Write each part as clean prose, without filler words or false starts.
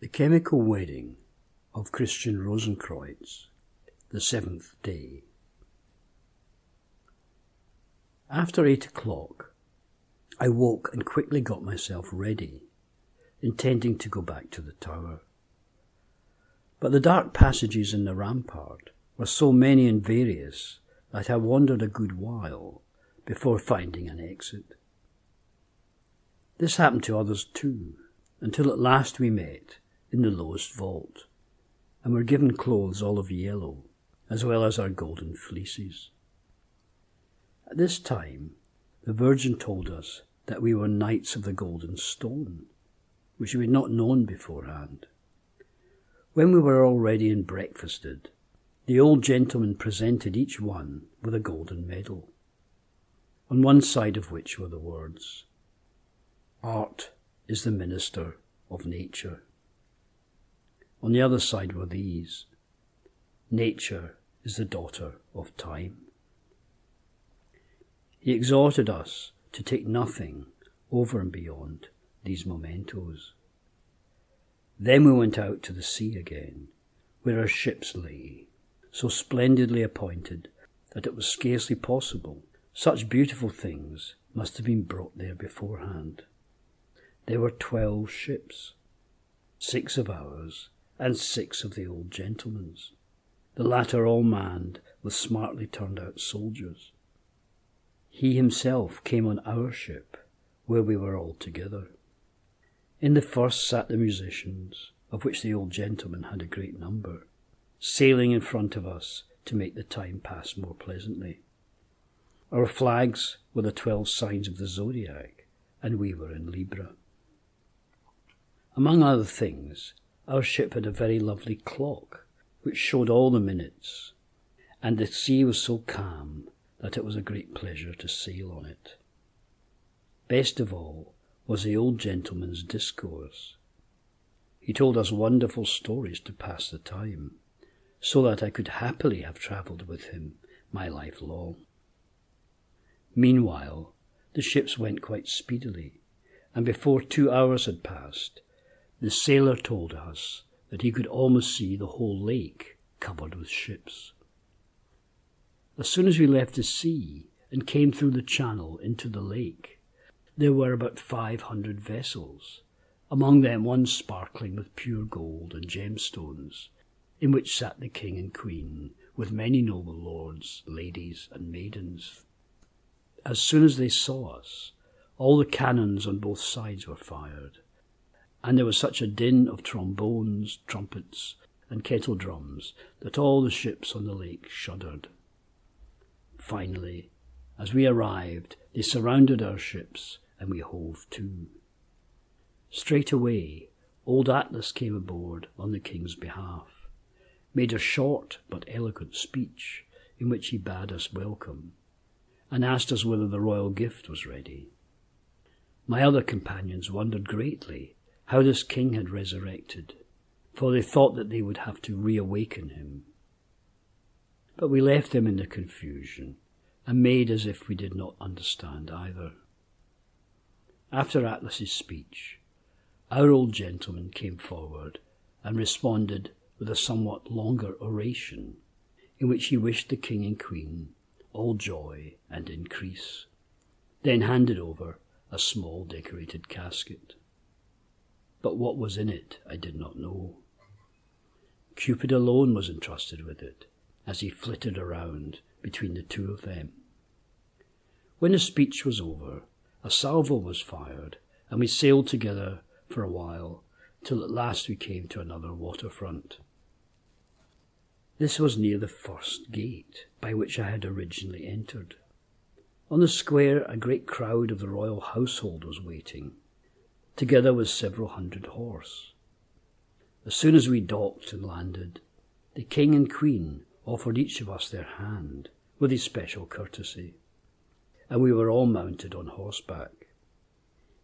The Chemical Wedding of Christian Rosenkreutz, the 7th day. After 8 o'clock, I woke and quickly got myself ready, intending to go back to the tower. But the dark passages in the rampart were so many and various that I wandered a good while before finding an exit. This happened to others too, until at last we met in the lowest vault, and were given clothes olive yellow, as well as our golden fleeces. At this time, the Virgin told us that we were knights of the golden stone, which we had not known beforehand. When we were all ready and breakfasted, the old gentleman presented each one with a golden medal, on one side of which were the words, "Art is the minister of nature." On the other side were these, "Nature is the daughter of time." He exhorted us to take nothing over and beyond these mementos. Then we went out to the sea again, where our ships lay, so splendidly appointed that it was scarcely possible such beautiful things must have been brought there beforehand. There were 12 ships, 6 of ours, and 6 of the old gentleman's, the latter all manned with smartly turned out soldiers. He himself came on our ship, where we were all together. In the first sat the musicians, of which the old gentleman had a great number, sailing in front of us to make the time pass more pleasantly. Our flags were the 12 signs of the zodiac, and we were in Libra. Among other things, our ship had a very lovely clock, which showed all the minutes, and the sea was so calm that it was a great pleasure to sail on it. Best of all was the old gentleman's discourse. He told us wonderful stories to pass the time, so that I could happily have travelled with him my life long. Meanwhile, the ships went quite speedily, and before 2 hours had passed, the sailor told us that he could almost see the whole lake covered with ships. As soon as we left the sea and came through the channel into the lake, there were about 500 vessels, among them one sparkling with pure gold and gemstones, in which sat the king and queen, with many noble lords, ladies, and maidens. As soon as they saw us, all the cannons on both sides were fired, and there was such a din of trombones, trumpets, and kettle drums that all the ships on the lake shuddered. Finally, as we arrived, they surrounded our ships, and we hove to. Straight away, old Atlas came aboard on the king's behalf, made a short but eloquent speech in which he bade us welcome, and asked us whether the royal gift was ready. My other companions wondered greatly how this king had resurrected, for they thought that they would have to reawaken him. But we left them in the confusion, and made as if we did not understand either. After Atlas's speech, our old gentleman came forward and responded with a somewhat longer oration, in which he wished the king and queen all joy and increase, then handed over a small decorated casket. But what was in it I did not know. Cupid alone was entrusted with it, as he flitted around between the two of them. When the speech was over, a salvo was fired, and we sailed together for a while, till at last we came to another waterfront. This was near the first gate, by which I had originally entered. On the square a great crowd of the royal household was waiting, together with several hundred horse. As soon as we docked and landed, the king and queen offered each of us their hand with especial courtesy, and we were all mounted on horseback.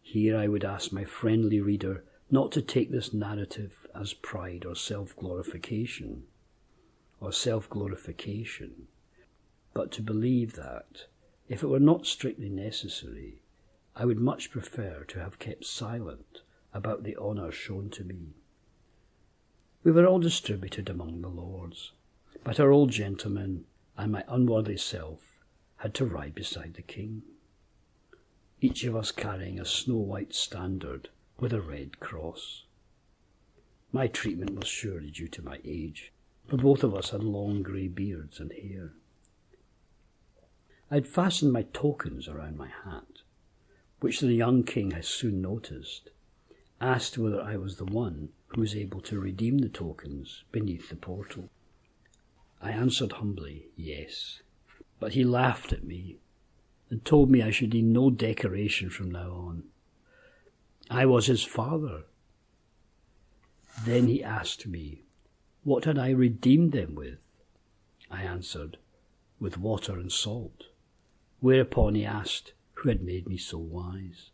Here I would ask my friendly reader not to take this narrative as pride or self-glorification, but to believe that, if it were not strictly necessary, I would much prefer to have kept silent about the honour shown to me, We were all distributed among the lords, but our old gentleman and my unworthy self had to ride beside the king, each of us carrying a snow-white standard with a red cross. My treatment was surely due to my age, for both of us had long grey beards and hair. I had fastened my tokens around my hat, which the young king has soon noticed, asked whether I was the one who was able to redeem the tokens beneath the portal. I answered humbly, yes, but he laughed at me and told me I should need no decoration from now on. I was his father. Then he asked me, what had I redeemed them with? I answered, with water and salt, whereupon he asked who had made me so wise.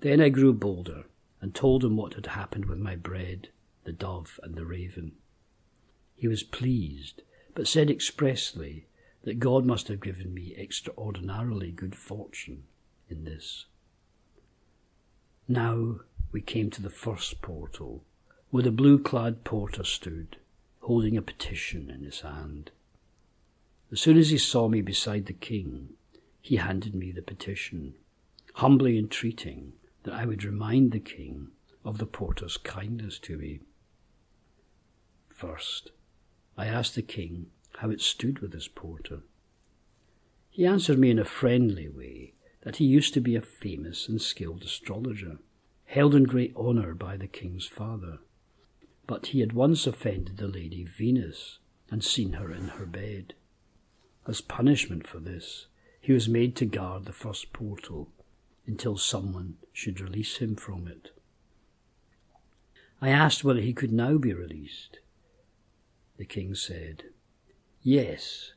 Then I grew bolder and told him what had happened with my bread, the dove and the raven. He was pleased, but said expressly that God must have given me extraordinarily good fortune in this. Now we came to the first portal, where the blue-clad porter stood, holding a petition in his hand. As soon as he saw me beside the king, he handed me the petition, humbly entreating that I would remind the king of the porter's kindness to me. First, I asked the king how it stood with his porter. He answered me in a friendly way that he used to be a famous and skilled astrologer, held in great honour by the king's father, but he had once offended the lady Venus and seen her in her bed. As punishment for this, he was made to guard the first portal until someone should release him from it. I asked whether he could now be released. The king said, yes,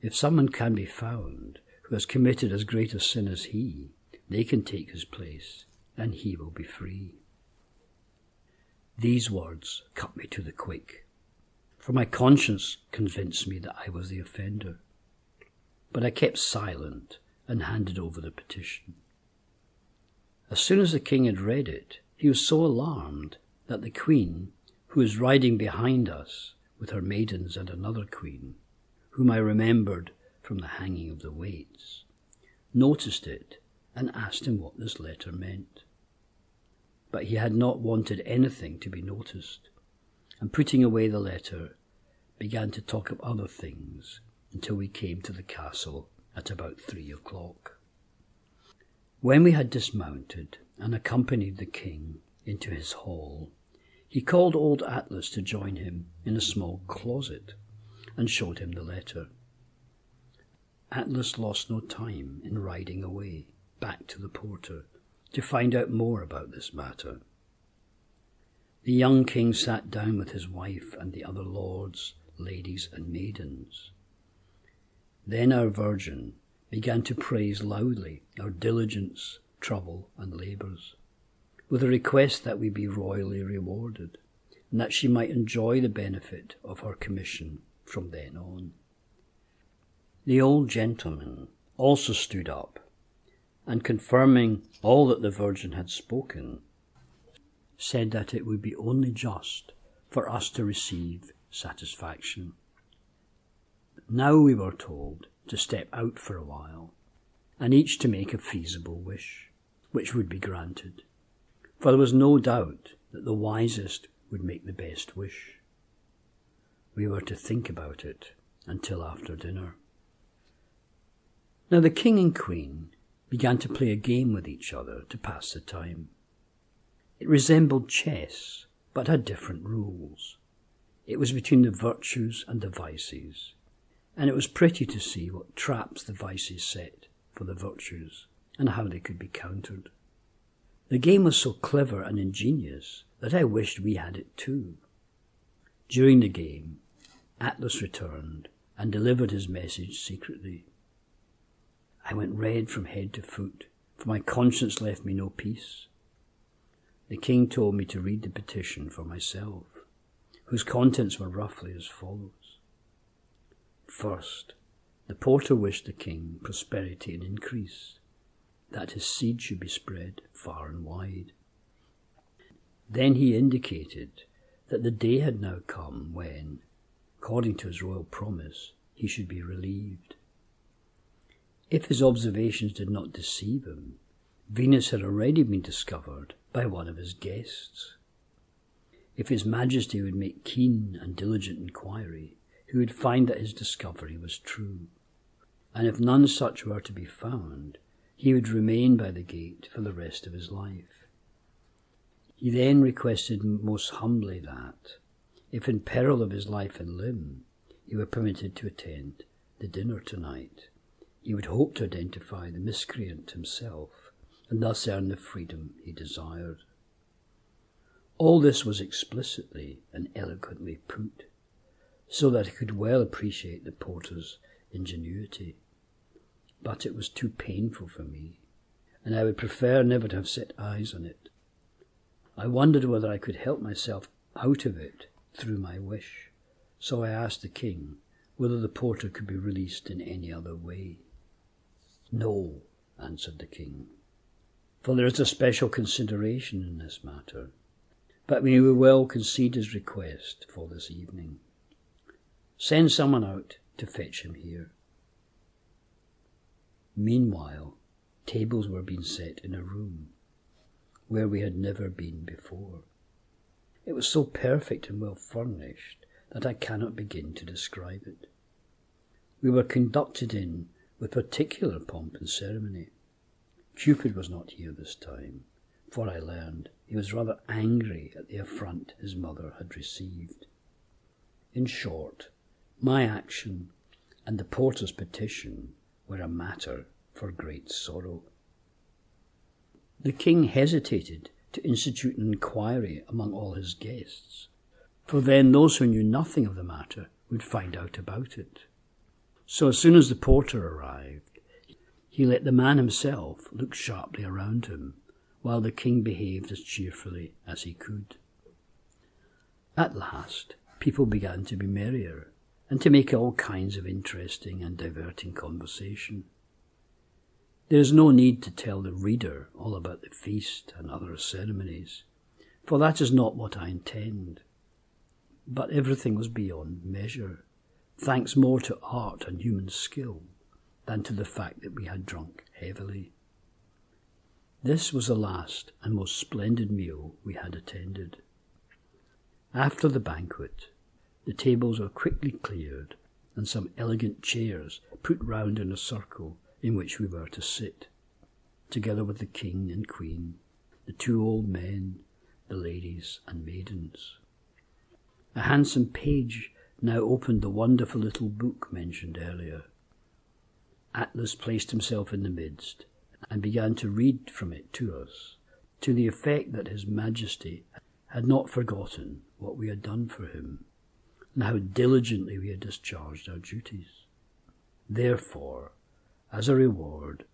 if someone can be found who has committed as great a sin as he, they can take his place, and he will be free. These words cut me to the quick, for my conscience convinced me that I was the offender. But I kept silent and handed over the petition. As soon as the king had read it, he was so alarmed that the queen, who was riding behind us with her maidens and another queen, whom I remembered from the hanging of the weights, noticed it and asked him what this letter meant. But he had not wanted anything to be noticed, and putting away the letter, began to talk of other things until we came to the castle at about 3 o'clock. When we had dismounted and accompanied the king into his hall, he called old Atlas to join him in a small closet and showed him the letter. Atlas lost no time in riding away back to the porter to find out more about this matter. The young king sat down with his wife and the other lords, ladies, and maidens. Then our Virgin began to praise loudly our diligence, trouble, and labours, with a request that we be royally rewarded, and that she might enjoy the benefit of her commission from then on. The old gentleman also stood up, and confirming all that the Virgin had spoken, said that it would be only just for us to receive satisfaction. Now we were told to step out for a while, and each to make a feasible wish, which would be granted, for there was no doubt that the wisest would make the best wish. We were to think about it until after dinner. Now the king and queen began to play a game with each other to pass the time. It resembled chess, but had different rules. It was between the virtues and the vices, and it was pretty to see what traps the vices set for the virtues and how they could be countered. The game was so clever and ingenious that I wished we had it too. During the game, Atlas returned and delivered his message secretly. I went red from head to foot, for my conscience left me no peace. The king told me to read the petition for myself, whose contents were roughly as follows. First, the porter wished the king prosperity and increase, that his seed should be spread far and wide. Then he indicated that the day had now come when, according to his royal promise, he should be relieved. If his observations did not deceive him, Venus had already been discovered by one of his guests. If His Majesty would make keen and diligent inquiry, he would find that his discovery was true, and if none such were to be found, he would remain by the gate for the rest of his life. He then requested most humbly that, if in peril of his life and limb, he were permitted to attend the dinner tonight, he would hope to identify the miscreant himself, and thus earn the freedom he desired. All this was explicitly and eloquently put, so that he could well appreciate the porter's ingenuity. But it was too painful for me, and I would prefer never to have set eyes on it. I wondered whether I could help myself out of it through my wish, so I asked the king whether the porter could be released in any other way. "No," answered the king, "for there is a special consideration in this matter, but we will well concede his request for this evening. Send someone out to fetch him here." Meanwhile, tables were being set in a room where we had never been before. It was so perfect and well furnished that I cannot begin to describe it. We were conducted in with particular pomp and ceremony. Cupid was not here this time, for I learned he was rather angry at the affront his mother had received. In short, my action and the porter's petition were a matter for great sorrow. The king hesitated to institute an inquiry among all his guests, for then those who knew nothing of the matter would find out about it. So as soon as the porter arrived, he let the man himself look sharply around him, while the king behaved as cheerfully as he could. At last, people began to be merrier, and to make all kinds of interesting and diverting conversation. There is no need to tell the reader all about the feast and other ceremonies, for that is not what I intend. But everything was beyond measure, thanks more to art and human skill than to the fact that we had drunk heavily. This was the last and most splendid meal we had attended. After the banquet, the tables were quickly cleared and some elegant chairs put round in a circle in which we were to sit, together with the king and queen, the two old men, the ladies and maidens. A handsome page now opened the wonderful little book mentioned earlier. Atlas placed himself in the midst and began to read from it to us, to the effect that His Majesty had not forgotten what we had done for him, and how diligently we had discharged our duties. Therefore, as a reward,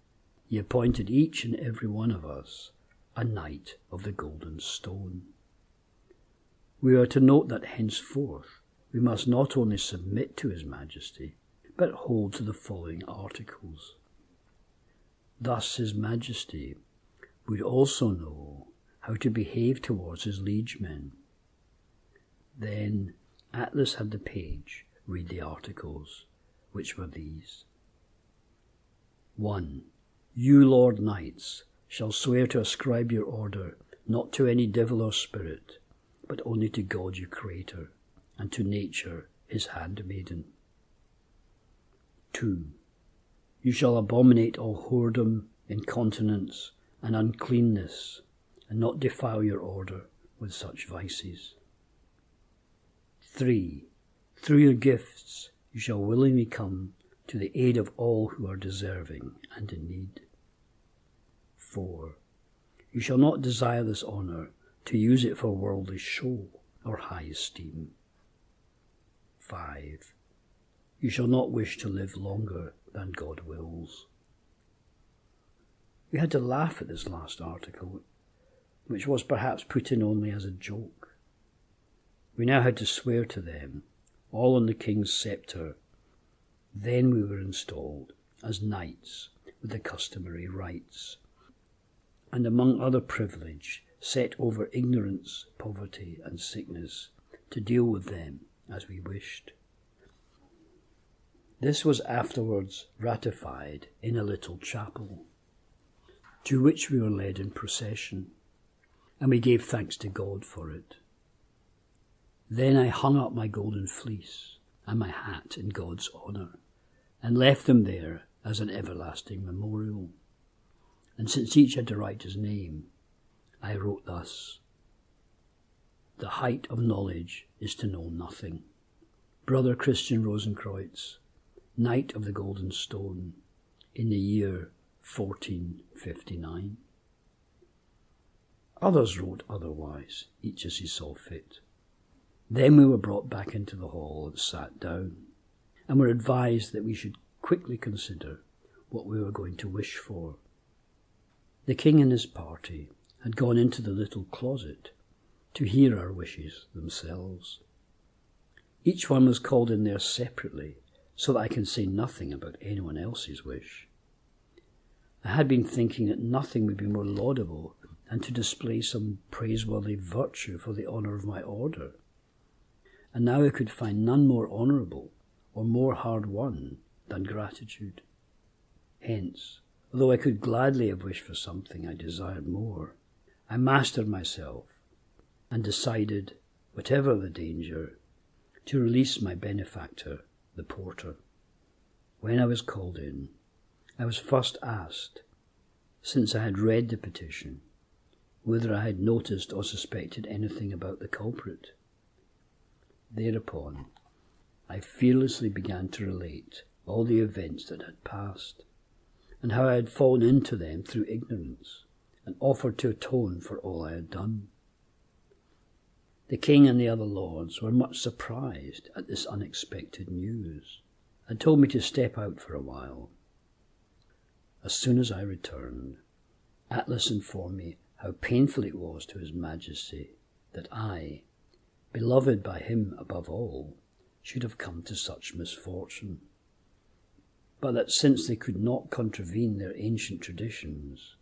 he appointed each and every one of us a Knight of the Golden Stone. We are to note that henceforth we must not only submit to His Majesty, but hold to the following articles. Thus His Majesty would also know how to behave towards his liegemen. Then Atlas had the page read the articles, which were these. 1. You, Lord Knights, shall swear to ascribe your order not to any devil or spirit, but only to God your Creator, and to nature his handmaiden. 2. You shall abominate all whoredom, incontinence, and uncleanness, and not defile your order with such vices. 3. Through your gifts you shall willingly come to the aid of all who are deserving and in need. 4. You shall not desire this honour to use it for worldly show or high esteem. 5. You shall not wish to live longer than God wills. We had to laugh at this last article, which was perhaps put in only as a joke. We now had to swear to them, all on the king's sceptre. Then we were installed as knights with the customary rights, and among other privilege set over ignorance, poverty and sickness, to deal with them as we wished. This was afterwards ratified in a little chapel, to which we were led in procession, and we gave thanks to God for it. Then I hung up my golden fleece and my hat in God's honour, and left them there as an everlasting memorial. And since each had to write his name, I wrote thus: The height of knowledge is to know nothing. Brother Christian Rosenkreutz, Knight of the Golden Stone, in the year 1459. Others wrote otherwise, each as he saw fit. Then we were brought back into the hall and sat down, and were advised that we should quickly consider what we were going to wish for. The king and his party had gone into the little closet to hear our wishes themselves. Each one was called in there separately, so that I can say nothing about anyone else's wish. I had been thinking that nothing would be more laudable than to display some praiseworthy virtue for the honour of my order, and now I could find none more honourable or more hard won than gratitude. Hence, although I could gladly have wished for something I desired more, I mastered myself and decided, whatever the danger, to release my benefactor, the porter. When I was called in, I was first asked, since I had read the petition, whether I had noticed or suspected anything about the culprit. Thereupon, I fearlessly began to relate all the events that had passed, and how I had fallen into them through ignorance, and offered to atone for all I had done. The king and the other lords were much surprised at this unexpected news, and told me to step out for a while. As soon as I returned, Atlas informed me how painful it was to His Majesty that I, beloved by him above all, should have come to such misfortune, but that since they could not contravene their ancient traditions,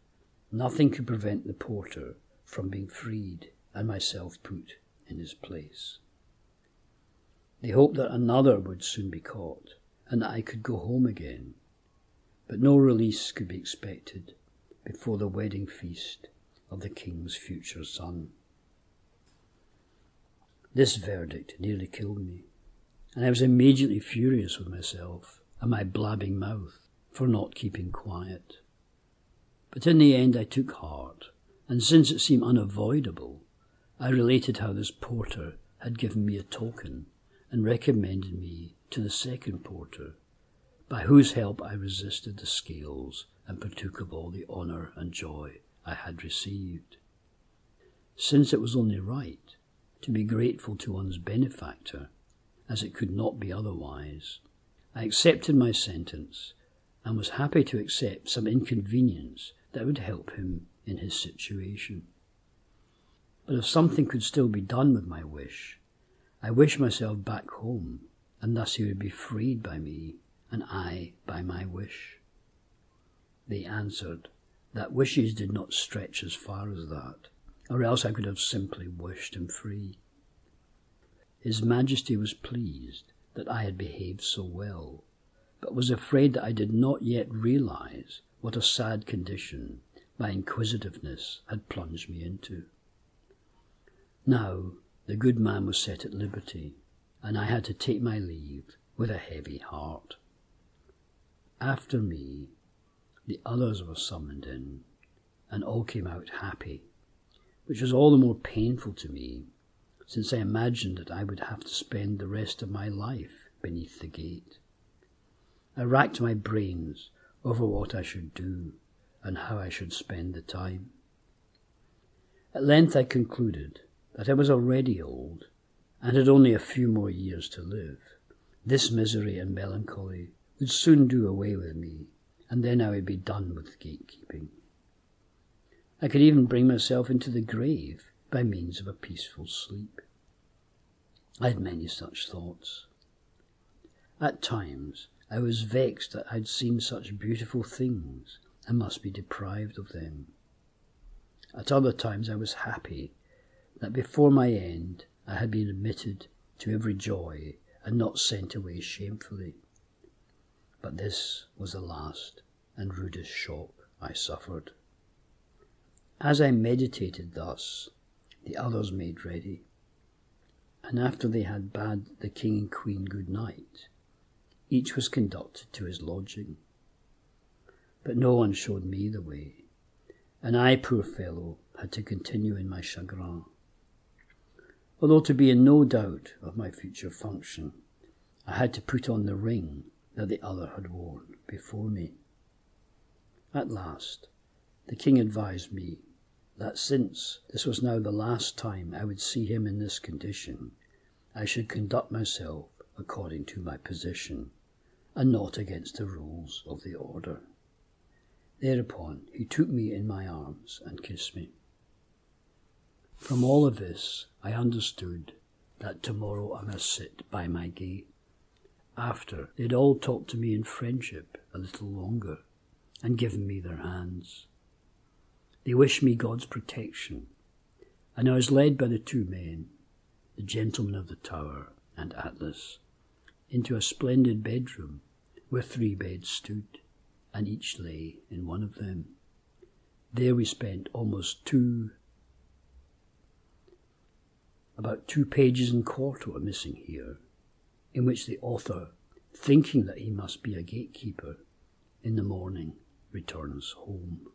nothing could prevent the porter from being freed and myself put in his place. They hoped that another would soon be caught, and that I could go home again, but no release could be expected before the wedding feast of the king's future son. This verdict nearly killed me, and I was immediately furious with myself and my blabbing mouth for not keeping quiet. But in the end I took heart, and since it seemed unavoidable, I related how this porter had given me a token and recommended me to the second porter, by whose help I resisted the scales and partook of all the honour and joy I had received. Since it was only right to be grateful to one's benefactor, as it could not be otherwise, I accepted my sentence and was happy to accept some inconvenience that would help him in his situation. But if something could still be done with my wish, I wished myself back home, and thus he would be freed by me, and I by my wish. They answered that wishes did not stretch as far as that, or else I could have simply wished him free. His Majesty was pleased that I had behaved so well, but was afraid that I did not yet realize what a sad condition my inquisitiveness had plunged me into. Now the good man was set at liberty, and I had to take my leave with a heavy heart. After me, the others were summoned in, and all came out happy, which was all the more painful to me, since I imagined that I would have to spend the rest of my life beneath the gate. I racked my brains over what I should do and how I should spend the time. At length I concluded that I was already old and had only a few more years to live. This misery and melancholy would soon do away with me, and then I would be done with gatekeeping. I could even bring myself into the grave by means of a peaceful sleep. I had many such thoughts. At times I was vexed that I had seen such beautiful things and must be deprived of them. At other times I was happy that before my end I had been admitted to every joy and not sent away shamefully. But this was the last and rudest shock I suffered. As I meditated thus, the others made ready, and after they had bade the king and queen good night, each was conducted to his lodging. But no one showed me the way, and I, poor fellow, had to continue in my chagrin. Although to be in no doubt of my future function, I had to put on the ring that the other had worn before me. At last, the king advised me that since this was now the last time I would see him in this condition, I should conduct myself according to my position, and not against the rules of the order. Thereupon he took me in my arms and kissed me. From all of this I understood that tomorrow I must sit by my gate. After they'd all talked to me in friendship a little longer and given me their hands. They wished me God's protection, and I was led by the two men, the gentleman of the tower and Atlas, into a splendid bedroom where 3 beds stood, and each lay in one of them. There we spent about 2 pages and quarter are missing here, in which the author, thinking that he must be a gatekeeper, in the morning returns home.